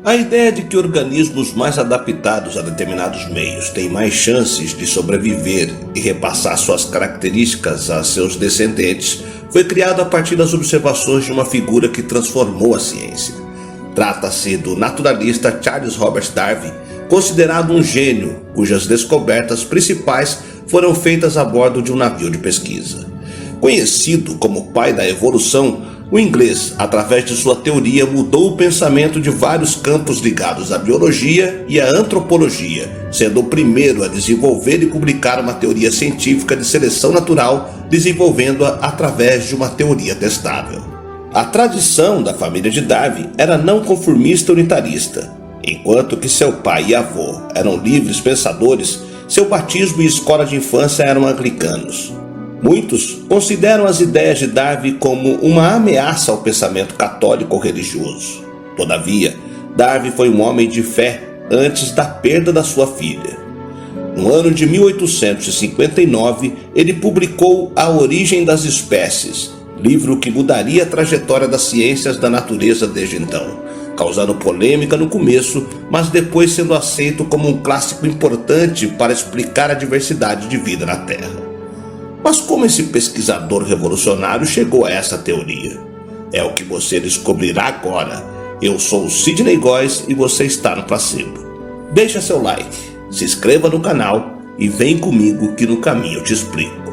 A ideia de que organismos mais adaptados a determinados meios têm mais chances de sobreviver e repassar suas características a seus descendentes foi criada a partir das observações de uma figura que transformou a ciência. Trata-se do naturalista Charles Robert Darwin, considerado um gênio cujas descobertas principais foram feitas a bordo de um navio de pesquisa. Conhecido como pai da evolução, o inglês, através de sua teoria, mudou o pensamento de vários campos ligados à biologia e à antropologia, sendo o primeiro a desenvolver e publicar uma teoria científica de seleção natural, desenvolvendo-a através de uma teoria testável. A tradição da família de Darwin era não conformista unitarista. Enquanto que seu pai e avô eram livres pensadores, seu batismo e escola de infância eram anglicanos. Muitos consideram as ideias de Darwin como uma ameaça ao pensamento católico ou religioso. Todavia, Darwin foi um homem de fé antes da perda da sua filha. No ano de 1859, ele publicou A Origem das Espécies, livro que mudaria a trajetória das ciências da natureza desde então, causando polêmica no começo, mas depois sendo aceito como um clássico importante para explicar a diversidade de vida na Terra. Mas como esse pesquisador revolucionário chegou a essa teoria? É o que você descobrirá agora. Eu sou o Sidney Góes e você está no Placebo. Deixa seu like, se inscreva no canal e vem comigo que no caminho eu te explico.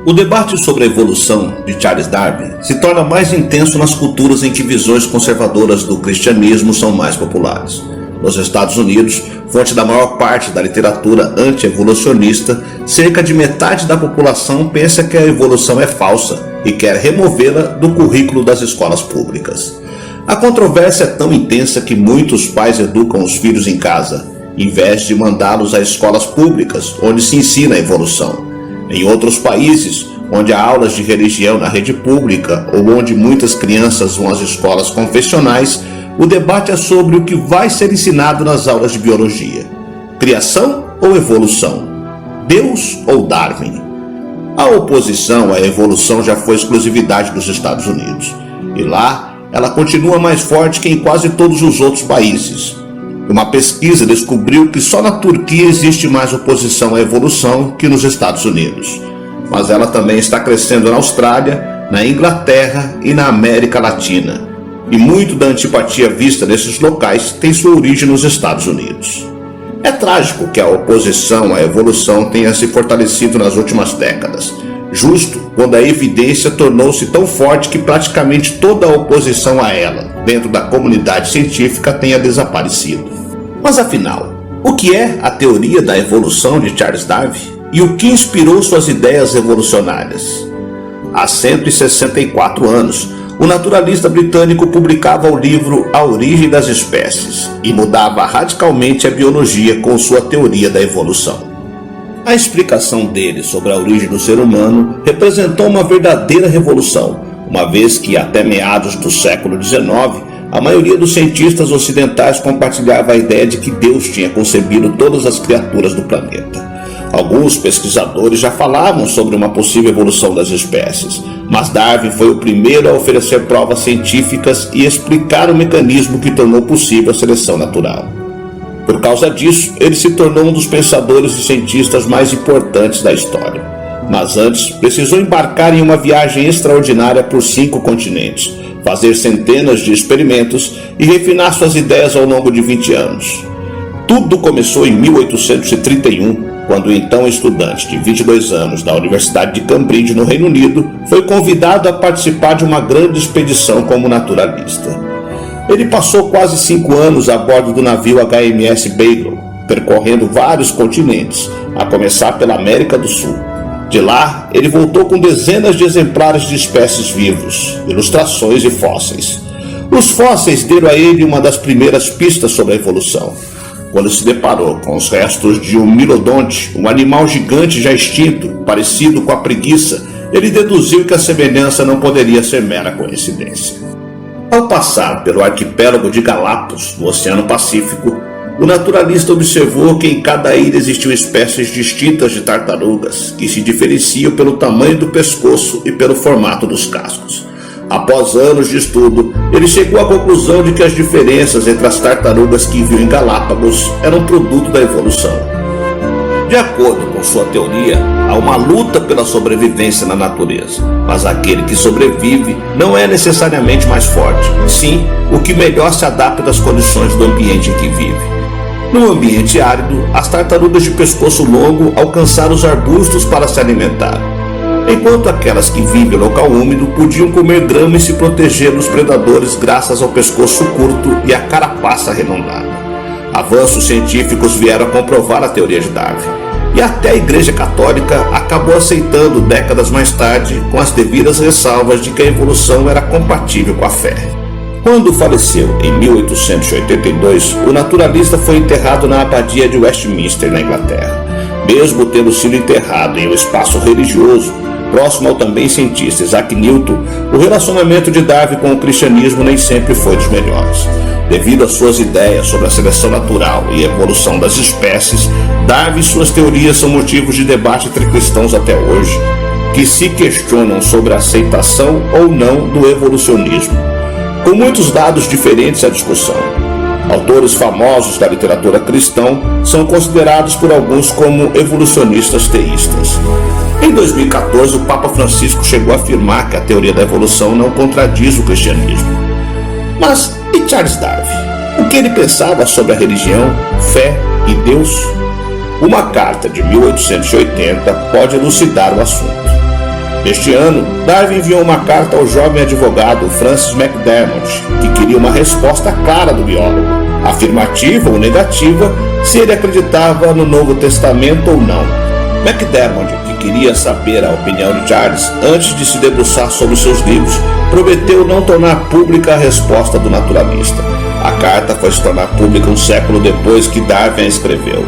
O debate sobre a evolução de Charles Darwin se torna mais intenso nas culturas em que visões conservadoras do cristianismo são mais populares. Nos Estados Unidos, fonte da maior parte da literatura anti-evolucionista, cerca de metade da população pensa que a evolução é falsa e quer removê-la do currículo das escolas públicas. A controvérsia é tão intensa que muitos pais educam os filhos em casa, em vez de mandá-los a escolas públicas, onde se ensina a evolução. Em outros países, onde há aulas de religião na rede pública ou onde muitas crianças vão às escolas confessionais, o debate é sobre o que vai ser ensinado nas aulas de biologia. Criação ou evolução? Deus ou Darwin? A oposição à evolução já foi exclusividade dos Estados Unidos. E lá, ela continua mais forte que em quase todos os outros países. Uma pesquisa descobriu que só na Turquia existe mais oposição à evolução que nos Estados Unidos. Mas ela também está crescendo na Austrália, na Inglaterra e na América Latina. E muito da antipatia vista nesses locais tem sua origem nos Estados Unidos. É trágico que a oposição à evolução tenha se fortalecido nas últimas décadas, justo quando a evidência tornou-se tão forte que praticamente toda a oposição a ela, dentro da comunidade científica, tenha desaparecido. Mas afinal, o que é a teoria da evolução de Charles Darwin e o que inspirou suas ideias revolucionárias? Há 164 anos, o naturalista britânico publicava o livro A Origem das Espécies e mudava radicalmente a biologia com sua teoria da evolução. A explicação dele sobre a origem do ser humano representou uma verdadeira revolução, uma vez que até meados do século XIX, a maioria dos cientistas ocidentais compartilhava a ideia de que Deus tinha concebido todas as criaturas do planeta. Alguns pesquisadores já falavam sobre uma possível evolução das espécies, mas Darwin foi o primeiro a oferecer provas científicas e explicar o mecanismo que tornou possível a seleção natural. Por causa disso, ele se tornou um dos pensadores e cientistas mais importantes da história. Mas antes, precisou embarcar em uma viagem extraordinária por 5 continentes, fazer centenas de experimentos e refinar suas ideias ao longo de 20 anos. Tudo começou em 1831, quando o então estudante de 22 anos da Universidade de Cambridge, no Reino Unido, foi convidado a participar de uma grande expedição como naturalista. Ele passou quase 5 anos a bordo do navio HMS Beagle, percorrendo vários continentes, a começar pela América do Sul. De lá, ele voltou com dezenas de exemplares de espécies vivos, ilustrações e fósseis. Os fósseis deram a ele uma das primeiras pistas sobre a evolução. Quando se deparou com os restos de um milodonte, um animal gigante já extinto, parecido com a preguiça, ele deduziu que a semelhança não poderia ser mera coincidência. Ao passar pelo arquipélago de Galápagos, no Oceano Pacífico, o naturalista observou que em cada ilha existiam espécies distintas de tartarugas, que se diferenciam pelo tamanho do pescoço e pelo formato dos cascos. Após anos de estudo, ele chegou à conclusão de que as diferenças entre as tartarugas que viu em Galápagos eram produto da evolução. De acordo com sua teoria, há uma luta pela sobrevivência na natureza, mas aquele que sobrevive não é necessariamente mais forte, sim o que melhor se adapta às condições do ambiente em que vive. No ambiente árido, as tartarugas de pescoço longo alcançaram os arbustos para se alimentar, enquanto aquelas que vivem em local úmido podiam comer grama e se proteger dos predadores graças ao pescoço curto e à carapaça arredondada. Avanços científicos vieram a comprovar a teoria de Darwin, e até a Igreja Católica acabou aceitando décadas mais tarde, com as devidas ressalvas de que a evolução era compatível com a fé. Quando faleceu em 1882, o naturalista foi enterrado na abadia de Westminster, na Inglaterra. Mesmo tendo sido enterrado em um espaço religioso, próximo ao também cientista Isaac Newton, o relacionamento de Darwin com o cristianismo nem sempre foi dos melhores. Devido às suas ideias sobre a seleção natural e a evolução das espécies, Darwin e suas teorias são motivos de debate entre cristãos até hoje, que se questionam sobre a aceitação ou não do evolucionismo, com muitos dados diferentes à discussão. Autores famosos da literatura cristã são considerados por alguns como evolucionistas teístas. Em 2014, o Papa Francisco chegou a afirmar que a teoria da evolução não contradiz o cristianismo. Mas e Charles Darwin? O que ele pensava sobre a religião, fé e Deus? Uma carta de 1880 pode elucidar o assunto. Neste ano, Darwin enviou uma carta ao jovem advogado Francis McDermott, que queria uma resposta clara do biólogo, afirmativa ou negativa, se ele acreditava no Novo Testamento ou não. McDermott, que queria saber a opinião de Charles antes de se debruçar sobre seus livros, prometeu não tornar pública a resposta do naturalista. A carta foi se tornar pública um século depois que Darwin a escreveu.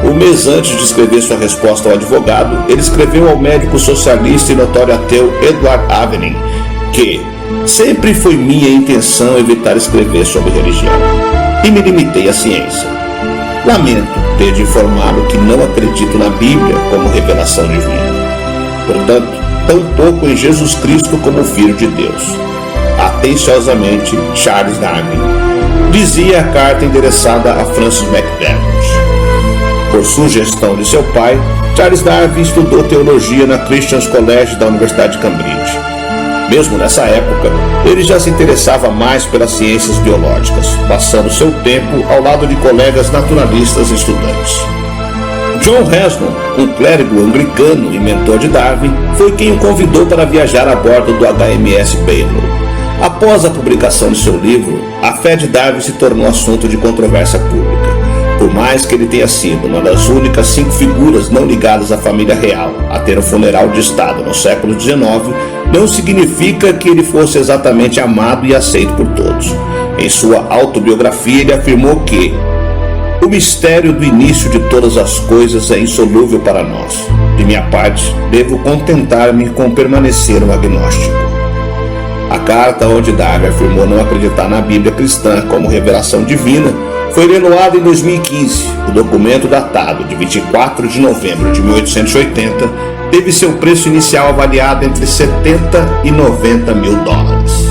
Um mês antes de escrever sua resposta ao advogado, ele escreveu ao médico socialista e notório ateu Edward Aveling que sempre foi minha intenção evitar escrever sobre religião, e me limitei à ciência. Lamento ter de informá-lo que não acredito na Bíblia como revelação divina. Portanto, tampouco em Jesus Cristo como Filho de Deus. Atenciosamente, Charles Darwin, dizia a carta endereçada a Francis McDermott. Por sugestão de seu pai, Charles Darwin estudou teologia na Christian College da Universidade de Cambridge. Mesmo nessa época, ele já se interessava mais pelas ciências biológicas, passando seu tempo ao lado de colegas naturalistas e estudantes. John Heston, um clérigo anglicano e mentor de Darwin, foi quem o convidou para viajar a bordo do HMS Benbow. Após a publicação de seu livro, a fé de Darwin se tornou assunto de controvérsia pública. Por mais que ele tenha sido uma das únicas 5 figuras não ligadas à família real a ter um funeral de Estado no século XIX, não significa que ele fosse exatamente amado e aceito por todos. Em sua autobiografia, ele afirmou que o mistério do início de todas as coisas é insolúvel para nós. De minha parte, devo contentar-me com permanecer um agnóstico. A carta onde Darwin afirmou não acreditar na Bíblia cristã como revelação divina foi leiloada em 2015. O documento, datado de 24 de novembro de 1880, teve seu preço inicial avaliado entre 70 e 90 mil dólares.